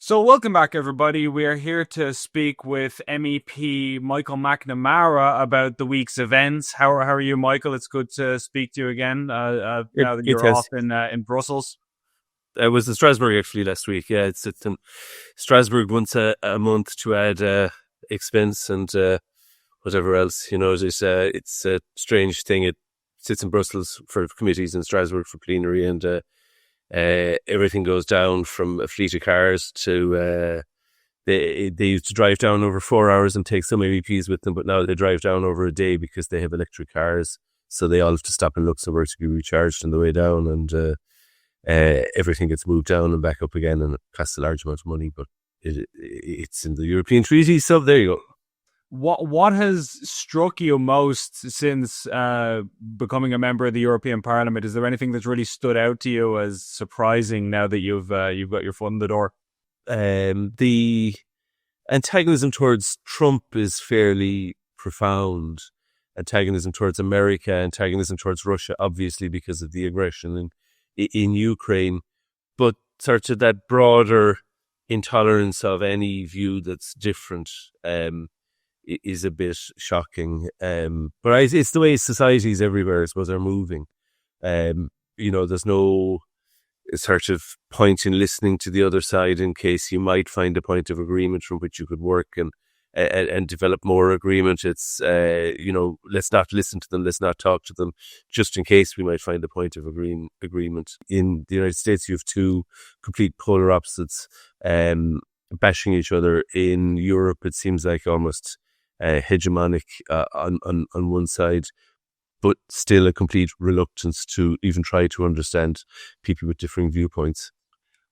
So welcome back, everybody. We are here to speak with MEP Michael McNamara about the week's events. How are you, Michael? It's good to speak to you again. Now that It you're off has. in Brussels. I was in Strasbourg actually last week. Yeah, it's in Strasbourg once a month to add expense and whatever else. It's a strange thing. It sits in Brussels for committees and Strasbourg for plenary, and everything goes down from a fleet of cars to. They used to drive down over 4 hours and take some MEPs with them, but now they drive down over a day because they have electric cars. So they all have to stop in Luxembourg to be recharged on the way down, and everything gets moved down and back up again, and it costs a large amount of money, but it's in the European treaty, so there you go. What has struck you most since becoming a member of the European Parliament? Is there anything that's really stood out to you as surprising now that you've got your foot in the door? The antagonism towards Trump is fairly profound. Antagonism towards America, antagonism towards Russia, obviously because of the aggression in Ukraine, but sort of that broader intolerance of any view that's different is a bit shocking. But it's the way societies everywhere, I suppose, are moving. There's no sort of point in listening to the other side in case you might find a point of agreement from which you could work and develop more agreement. It's, let's not listen to them. Let's not talk to them just in case we might find a point of agreement. In the United States, you have two complete polar opposites bashing each other. In Europe, it seems like almost hegemonic on one side, but still a complete reluctance to even try to understand people with differing viewpoints.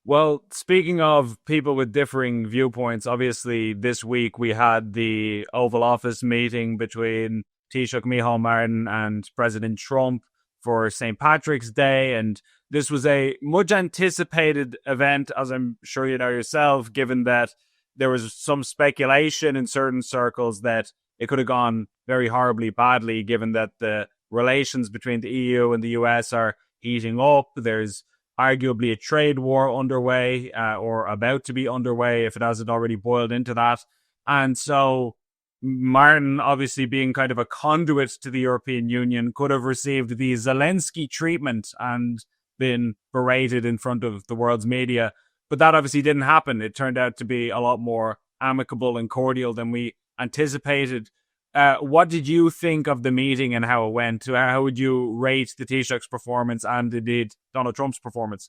Well, speaking of people with differing viewpoints, obviously this week we had the Oval Office meeting between Taoiseach Micheál Martin and President Trump for St. Patrick's Day. And this was a much anticipated event, as I'm sure you know yourself, given that there was some speculation in certain circles that it could have gone very horribly badly, given that the relations between the EU and the US are heating up. There's arguably a trade war underway or about to be underway if it hasn't already boiled into that. And so Martin, obviously being kind of a conduit to the European Union, could have received the Zelensky treatment and been berated in front of the world's media. But that obviously didn't happen. It turned out to be a lot more amicable and cordial than we anticipated. What did you think of the meeting and how it went? How would you rate the Taoiseach's performance and indeed Donald Trump's performance?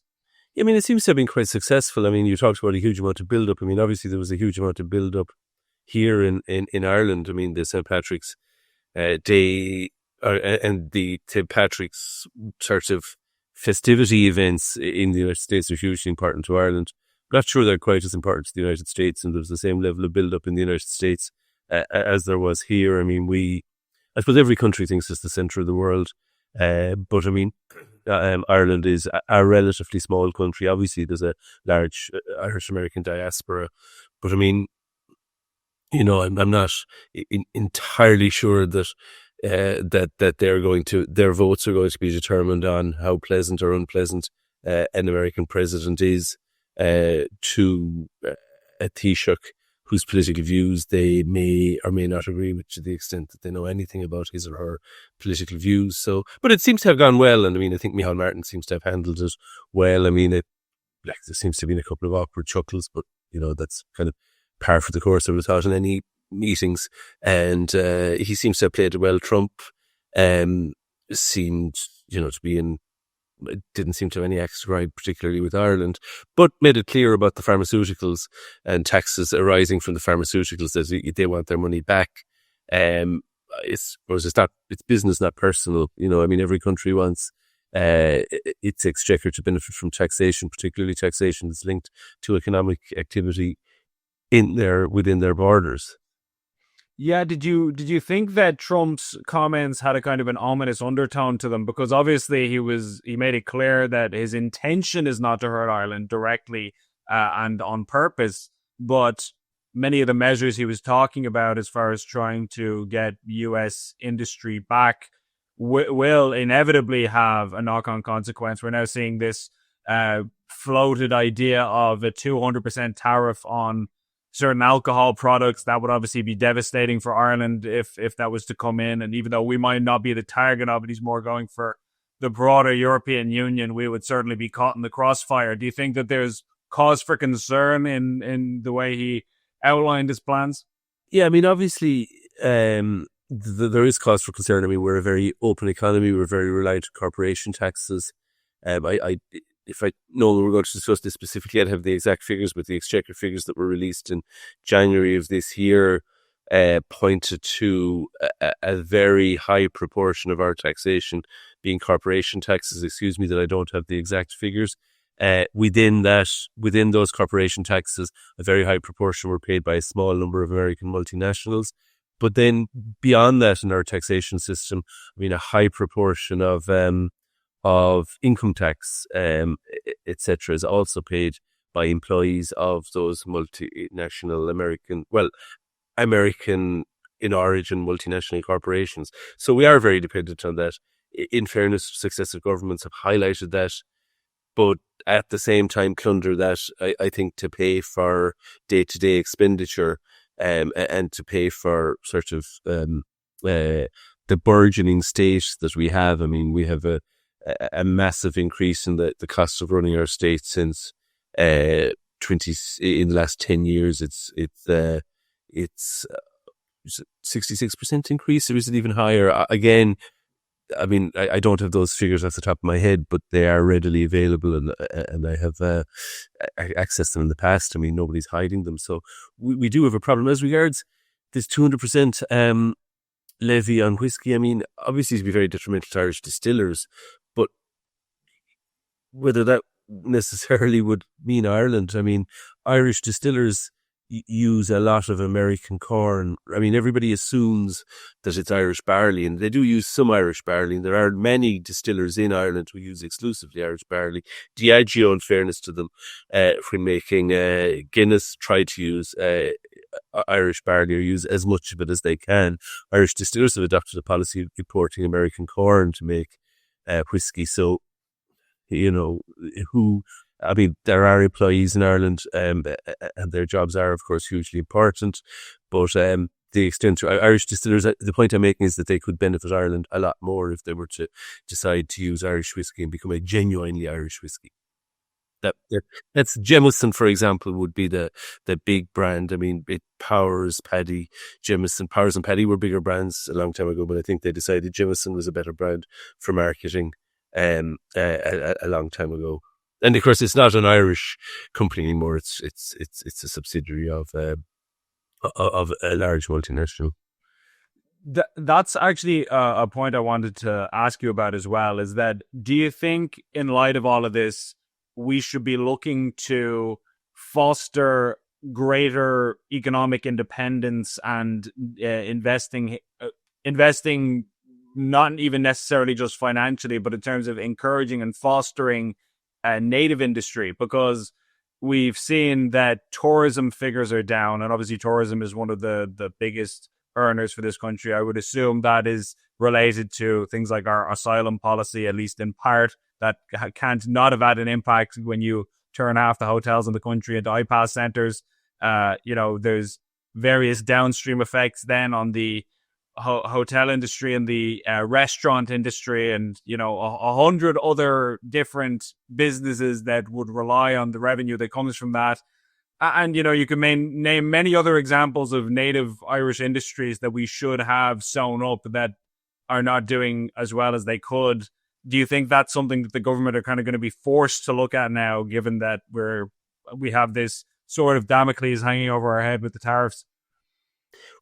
I mean, it seems to have been quite successful. I mean, you talked about a huge amount of build-up. I mean, obviously there was a huge amount of build-up here in Ireland. I mean, the St. Patrick's Day and the St. Patrick's sort of festivity events in the United States are hugely important to Ireland. I'm not sure they're quite as important to the United States, and there's the same level of build-up in the United States as there was here. I mean, I suppose every country thinks it's the centre of the world, but I mean, Ireland is a relatively small country. Obviously, there's a large Irish-American diaspora, but I mean, I'm not entirely sure that their votes are going to be determined on how pleasant or unpleasant an American president is to a Taoiseach whose political views they may or may not agree with, to the extent that they know anything about his or her political views. So, but it seems to have gone well, and I mean, I think Micheál Martin seems to have handled it well. I mean, there seems to have been a couple of awkward chuckles, but that's kind of par for the course, I would have thought, in any meetings. And he seems to have played it well. Trump seemed, to be didn't seem to have any axe to grind, particularly with Ireland, but made it clear about the pharmaceuticals and taxes arising from the pharmaceuticals that they want their money back. It's business, not personal. I mean, every country wants its exchequer to benefit from taxation, particularly taxation that's linked to economic activity within their borders. Yeah, did you think that Trump's comments had a kind of an ominous undertone to them? Because obviously he made it clear that his intention is not to hurt Ireland directly and on purpose, but many of the measures he was talking about as far as trying to get US industry back will inevitably have a knock-on consequence. We're now seeing this floated idea of a 200% tariff on certain alcohol products. That would obviously be devastating for Ireland if that was to come in. And even though we might not be the target of it, he's more going for the broader European Union, we would certainly be caught in the crossfire. Do you think that there's cause for concern in the way he outlined his plans? Yeah, I mean, obviously, there is cause for concern. I mean, we're a very open economy. We're very reliant on corporation taxes. If I know we're going to discuss this specifically, I'd have the exact figures, but the exchequer figures that were released in January of this year pointed to a very high proportion of our taxation being corporation taxes. Excuse me that I don't have the exact figures. Within those corporation taxes, a very high proportion were paid by a small number of American multinationals. But then beyond that, in our taxation system, I mean, a high proportion of income tax, etc., is also paid by employees of those multinational American in origin multinational corporations. So we are very dependent on that. In fairness, successive governments have highlighted that, but at the same time plunder that, I think, to pay for day-to-day expenditure and to pay for sort of the burgeoning state that we have. I mean, we have a massive increase in the cost of running our state since in the last 10 years. It's 66% increase, or is it even higher? Again, I mean, I don't have those figures off the top of my head, but they are readily available, and I have accessed them in the past. I mean, nobody's hiding them. So we do have a problem. As regards this 200% levy on whiskey, I mean, obviously it'd be very detrimental to Irish distillers, but whether that necessarily would mean Ireland, I mean, Irish distillers use a lot of American corn. I mean, everybody assumes that it's Irish barley, and they do use some Irish barley, and there are many distillers in Ireland who use exclusively Irish barley. Diageo, in fairness to them, when making Guinness, try to use Irish barley, or use as much of it as they can. Irish distillers have adopted a policy of importing American corn to make whiskey. So, you know, there are employees in Ireland, and their jobs are, of course, hugely important. But the extent to Irish distillers, the point I'm making is that they could benefit Ireland a lot more if they were to decide to use Irish whiskey and become a genuinely Irish whiskey. That's Jameson, for example, would be the big brand. I mean, Powers, Paddy, Jameson. Powers and Paddy were bigger brands a long time ago, but I think they decided Jameson was a better brand for marketing a long time ago. And of course, it's not an Irish company anymore. It's a subsidiary of a large multinational. That's actually a point I wanted to ask you about as well. Is that, do you think, in light of all of this, we should be looking to foster greater economic independence and investing not even necessarily just financially, but in terms of encouraging and fostering native industry? Because we've seen that tourism figures are down, and obviously tourism is one of the biggest earners for this country. I would assume that is related to things like our asylum policy, at least in part, that can't not have had an impact when you turn half the hotels in the country into IPAS centres. There's various downstream effects then on the hotel industry and the restaurant industry, and 100 other different businesses that would rely on the revenue that comes from that. And you can name many other examples of native Irish industries that we should have sewn up that are not doing as well as they could. Do you think that's something that the government are kind of going to be forced to look at now, given that we have this sort of Damocles hanging over our head with the tariffs?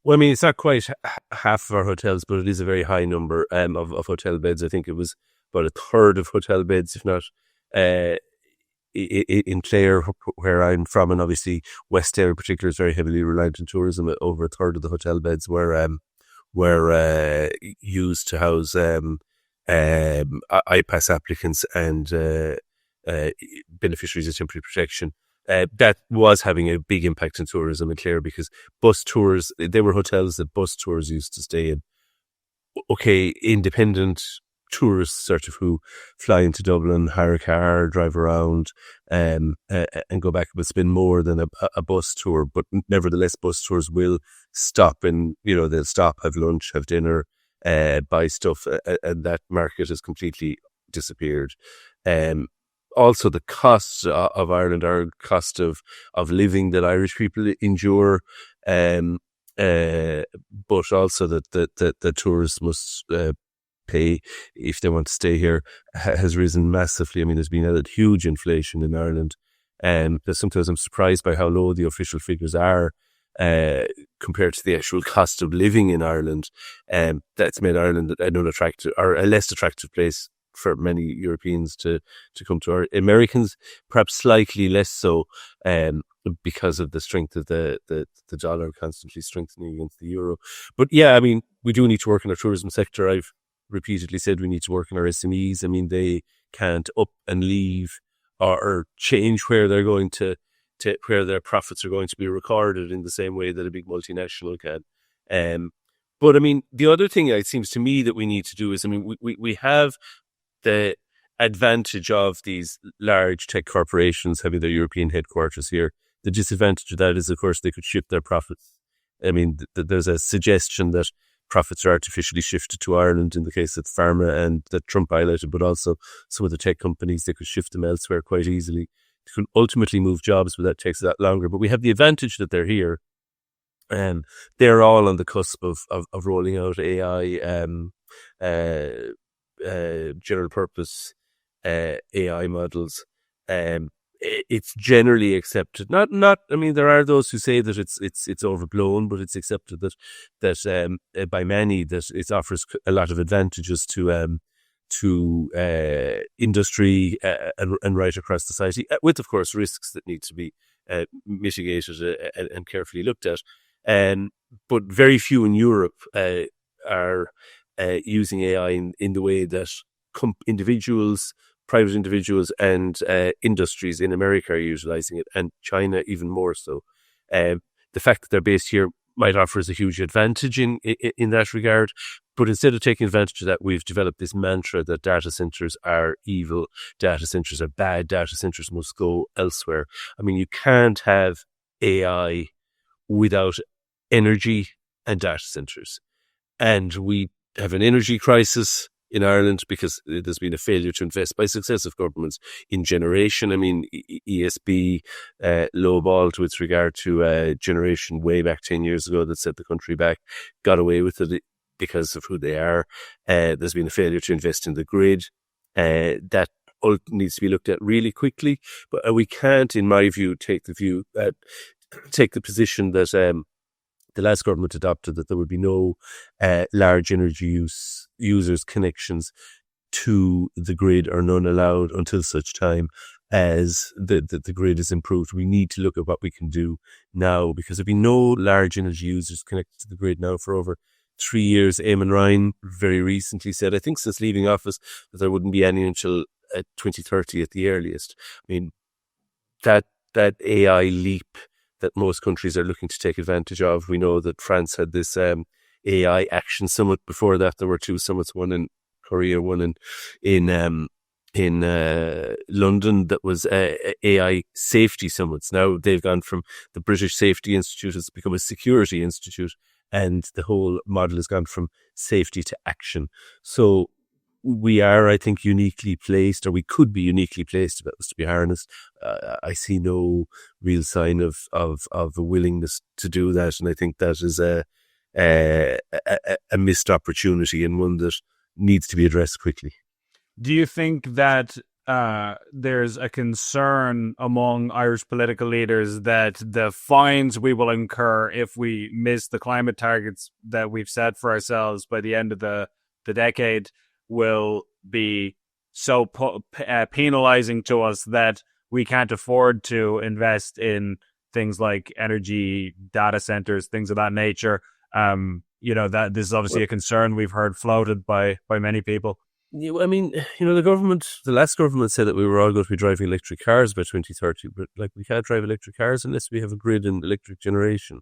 Well, I mean, it's not quite half of our hotels, but it is a very high number of hotel beds. I think it was about a third of hotel beds, if not in Clare, where I'm from, and obviously West Clare in particular is very heavily reliant on tourism. Over a third of the hotel beds were used to house IPAS applicants and beneficiaries of temporary protection. That was having a big impact on tourism in Clare, because bus tours, they were hotels that bus tours used to stay in. Okay, independent tourists sort of who fly into Dublin, hire a car, drive around, and go back, but spend more than a bus tour. But nevertheless, bus tours will stop and, they'll stop, have lunch, have dinner, buy stuff, and that market has completely disappeared. Also, the cost of Ireland, our cost of living that Irish people endure, but also that the tourists must pay if they want to stay here, has risen massively. I mean, there's been a huge inflation in Ireland, and sometimes I'm surprised by how low the official figures are compared to the actual cost of living in Ireland. That's made Ireland an unattractive or a less attractive place for many Europeans to come to. Americans perhaps slightly less so, because of the strength of the dollar constantly strengthening against the euro. But yeah, I mean, we do need to work in our tourism sector. I've repeatedly said we need to work in our SMEs. I mean, they can't up and leave or change where they're going to where their profits are going to be recorded in the same way that a big multinational can. But I mean, the other thing it seems to me that we need to do is, I mean, we have the advantage of these large tech corporations having their European headquarters here. The disadvantage of that is, of course, they could shift their profits. I mean, there's a suggestion that profits are artificially shifted to Ireland in the case of pharma and that Trump highlighted, but also some of the tech companies, they could shift them elsewhere quite easily. They could ultimately move jobs, but that takes that longer. But we have the advantage that they're here, and they're all on the cusp of rolling out AI, general purpose AI models. It's generally accepted. Not. I mean, there are those who say that it's overblown, but it's accepted that by many that it offers a lot of advantages to industry and right across society, with of course risks that need to be mitigated and carefully looked at. But very few in Europe are using AI in the way that private individuals and industries in America are utilizing it, and China even more so. The fact that they're based here might offer us a huge advantage in that regard. But instead of taking advantage of that, we've developed this mantra that data centers are evil, data centers are bad, data centers must go elsewhere. I mean, you can't have AI without energy and data centers. And we have an energy crisis in Ireland because there's been a failure to invest by successive governments in generation. I mean, ESB lowballed with regard to generation way back 10 years ago that set the country back, got away with it because of who they are. There's been a failure to invest in the grid. That all needs to be looked at really quickly. But we can't, in my view, take the position that the last government adopted, that there would be no large energy users connections to the grid, or none allowed until such time as the grid is improved. We need to look at what we can do now, because there'll be no large energy users connected to the grid now for over 3 years. Eamon Ryan very recently said, I think since leaving office, that there wouldn't be any until 2030 at the earliest. I mean, that AI leap that most countries are looking to take advantage of. We know that France had this AI Action Summit. Before that, there were two summits, one in Korea, one in London, that was AI safety summits. Now they've gone from the British Safety Institute has become a security institute, and the whole model has gone from safety to action. So we are, I think, uniquely placed, or we could be uniquely placed, if that was to be harnessed. I see no real sign of a willingness to do that, and I think that is a missed opportunity, and one that needs to be addressed quickly. Do you think that there's a concern among Irish political leaders that the fines we will incur if we miss the climate targets that we've set for ourselves by the end of the decade will be so penalizing to us that we can't afford to invest in things like energy, data centers, things of that nature? That this is obviously a concern we've heard floated by many people. I mean, the last government said that we were all going to be driving electric cars by 2030, but we can't drive electric cars unless we have a grid and electric generation.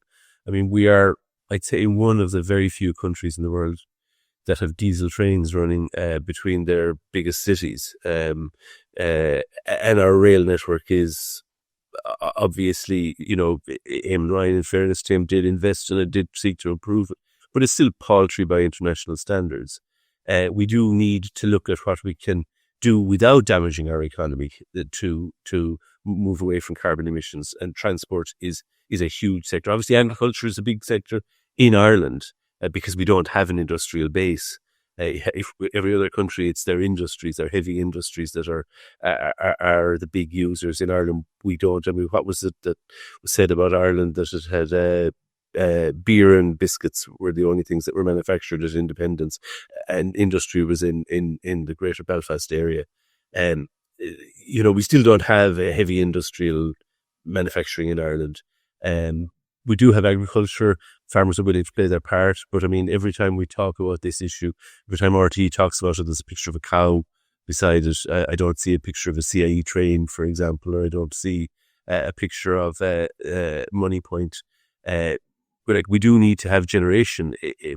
I mean, we are, I'd say, one of the very few countries in the world that have diesel trains running between their biggest cities. And our rail network is obviously, Eamon Ryan, in fairness to him, did invest in it, did seek to improve it, but it's still paltry by international standards. We do need to look at what we can do without damaging our economy to move away from carbon emissions, and transport is a huge sector. Obviously, agriculture is a big sector in Ireland because we don't have an industrial base. If every other country, it's their industries, their heavy industries that are the big users. In Ireland, we don't. I mean, what was it that was said about Ireland, that it had beer and biscuits were the only things that were manufactured at independence, and industry was in the Greater Belfast area. We still don't have a heavy industrial manufacturing in Ireland. We do have agriculture. Farmers are willing to play their part. But I mean, every time we talk about this issue, every time RT talks about it, there's a picture of a cow beside it. I don't see a picture of a CIE train, for example, or I don't see a picture of Money Point. But we do need to have generation.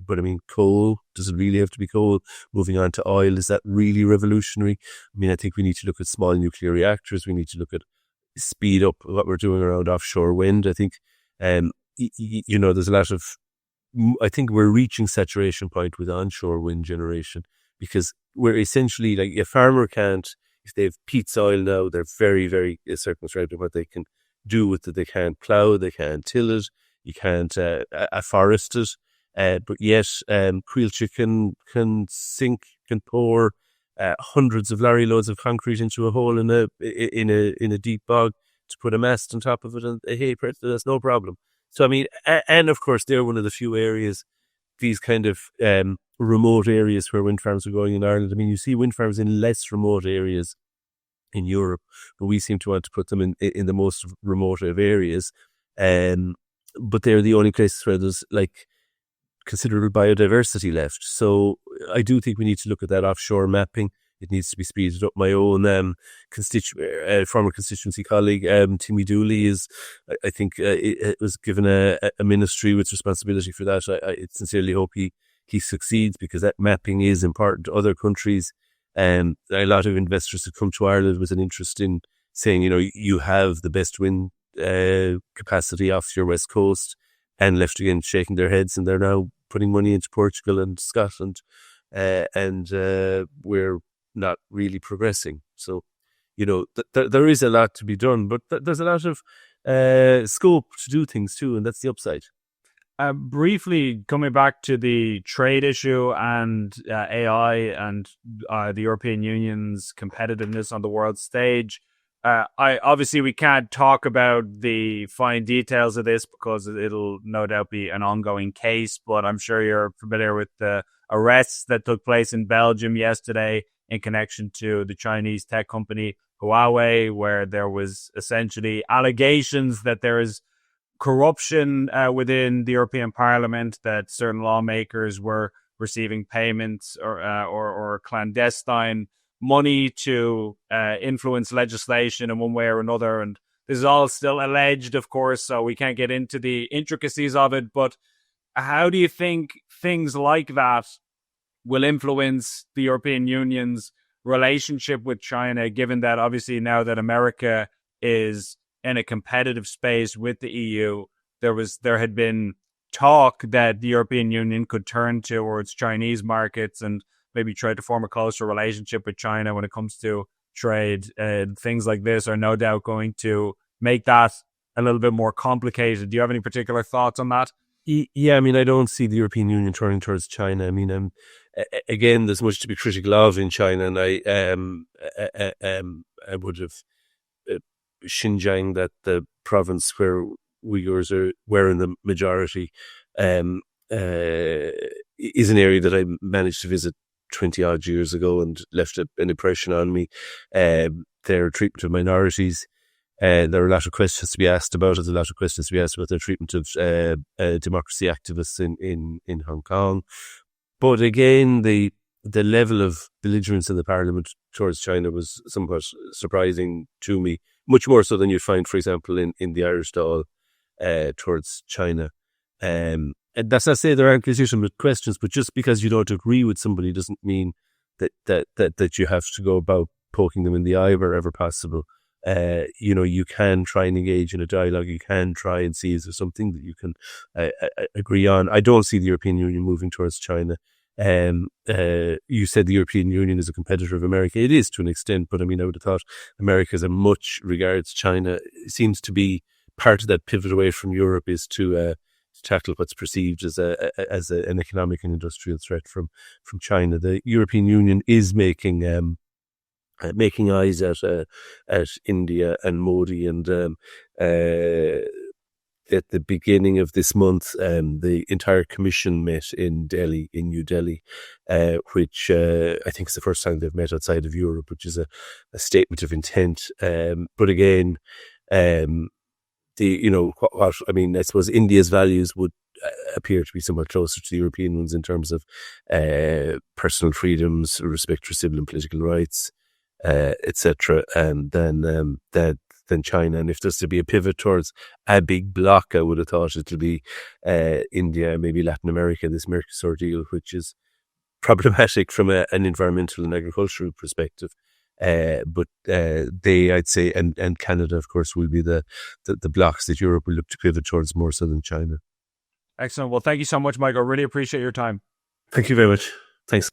But I mean, coal, does it really have to be coal? Moving on to oil, is that really revolutionary? I mean, I think we need to look at small nuclear reactors. We need to look at speed up what we're doing around offshore wind. I think, there's a lot of, I think we're reaching saturation point with onshore wind generation, because we're essentially, like, a farmer can't, if they have peat soil now, they're very, very circumscribed in what they can do with it. They can't plough, they can't till it, you can't afforest it, but yet Creel Chicken can pour hundreds of lorry loads of concrete into a hole in a deep bog to put a mast on top of it, and hey, that's no problem. So I mean, and of course they're one of the few areas, these kind of remote areas, where wind farms are going in Ireland. I mean, you see wind farms in less remote areas in Europe, but we seem to want to put them in the most remote of areas. But they're the only places where there's like considerable biodiversity left. So I do think we need to look at that offshore mapping. It needs to be speeded up. My own former constituency colleague, Timmy Dooley, I think, it was given a ministry with responsibility for that. I sincerely hope he succeeds, because that mapping is important to other countries. A lot of investors have come to Ireland with an interest in saying, you have the best wind capacity off your west coast, and left again shaking their heads, and they're now putting money into Portugal and Scotland, and we're not really progressing. So, there is a lot to be done, but there's a lot of scope to do things too, and that's the upside. Briefly coming back to the trade issue and AI and the European Union's competitiveness on the world stage. Obviously we can't talk about the fine details of this because it'll no doubt be an ongoing case, but I'm sure you're familiar with the arrests that took place in Belgium yesterday in connection to the Chinese tech company Huawei, where there was essentially allegations that there is corruption within the European Parliament, that certain lawmakers were receiving payments or clandestine money to influence legislation in one way or another. And this is all still alleged, of course, so we can't get into the intricacies of it. But how do you think things like that will influence the European Union's relationship with China, given that obviously now that America is in a competitive space with the EU, there had been talk that the European Union could turn towards Chinese markets and maybe try to form a closer relationship with China when it comes to trade. Things like this are no doubt going to make that a little bit more complicated. Do you have any particular thoughts on that? Yeah, I mean, I don't see the European Union turning towards China. I mean, again, there's much to be critical of in China, and I would have Xinjiang, that the province where Uyghurs were in the majority, is an area that I managed to visit 20 odd years ago and left an impression on me. Their treatment of minorities. There are a lot of questions to be asked about it. There's a lot of questions to be asked about their treatment of democracy activists in Hong Kong. But again, the level of belligerence in the parliament towards China was somewhat surprising to me, much more so than you'd find, for example, in the Irish Dáil towards China. And that's not to say there aren't legitimate questions, but just because you don't agree with somebody doesn't mean that you have to go about poking them in the eye wherever possible. You can try and engage in a dialogue. You can try and see is there something that you can agree on. I don't see the European Union moving towards China. You said the European Union is a competitor of America. It is to an extent, but I mean, I would have thought America, as much regards China, seems to be part of that pivot away from Europe is to tackle what's perceived as an economic and industrial threat from China. The European Union is making eyes at India and Modi, and at the beginning of this month, the entire commission met in New Delhi, which I think is the first time they've met outside of Europe, which is a statement of intent. But again, I suppose India's values would appear to be somewhat closer to the European ones in terms of personal freedoms, respect for civil and political rights, etc., than China. And if there's to be a pivot towards a big bloc, I would have thought it'll be India, maybe Latin America, this Mercosur deal, which is problematic from an environmental and agricultural perspective. But they, I'd say, and Canada, of course, will be the blocs that Europe will look to pivot towards more so than China. Excellent. Well, thank you so much, Michael. Really appreciate your time. Thank you very much. Thanks.